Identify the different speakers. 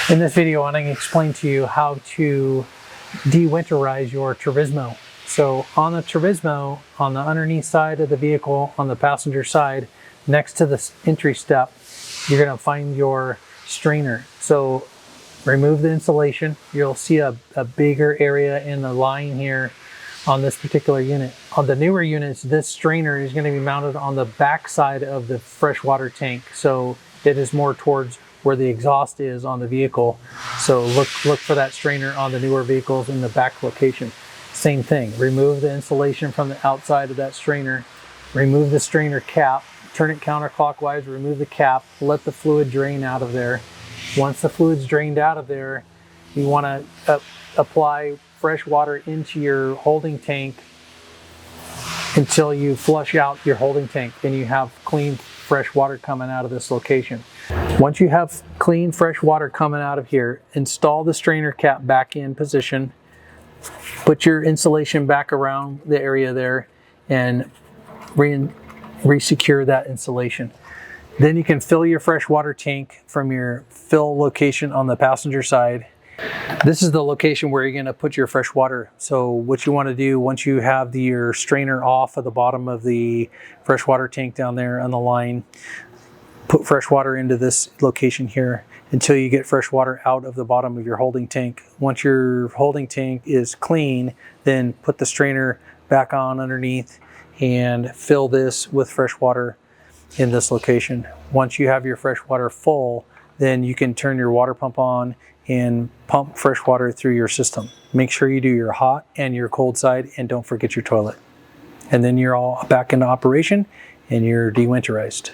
Speaker 1: In this video, I'm going to explain to you how to de-winterize your Turismo. So on the Turismo, on the underneath side of the vehicle, on the passenger side, next to the entry step, you're going to find your strainer. So remove the insulation. You'll see a bigger area in the line here on this particular unit. On the newer units, this strainer is going to be mounted on the back side of the freshwater tank. So it is more towards where the exhaust is on the vehicle. So look for that strainer on the newer vehicles in the back location. Same thing, remove the insulation from the outside of that strainer, remove the strainer cap, turn it counterclockwise, remove the cap, let the fluid drain out of there. Once the fluid's drained out of there, you want to apply fresh water into your holding tank until you flush out your holding tank and you have clean fresh water coming out of this location. Once you have clean fresh water coming out of here, install the strainer cap back in position, put your insulation back around the area there and re-secure that insulation. Then you can fill your freshwater tank from your fill location on the passenger side. This is the location where you're going to put your fresh water. So what you want to do once you have your strainer off of the bottom of the freshwater tank down there on the line, put fresh water into this location here until you get fresh water out of the bottom of your holding tank. Once your holding tank is clean, then put the strainer back on underneath and fill this with fresh water in this location. Once you have your fresh water full, then you can turn your water pump on and pump fresh water through your system. Make sure you do your hot and your cold side, and don't forget your toilet. And then you're all back into operation and you're de-winterized.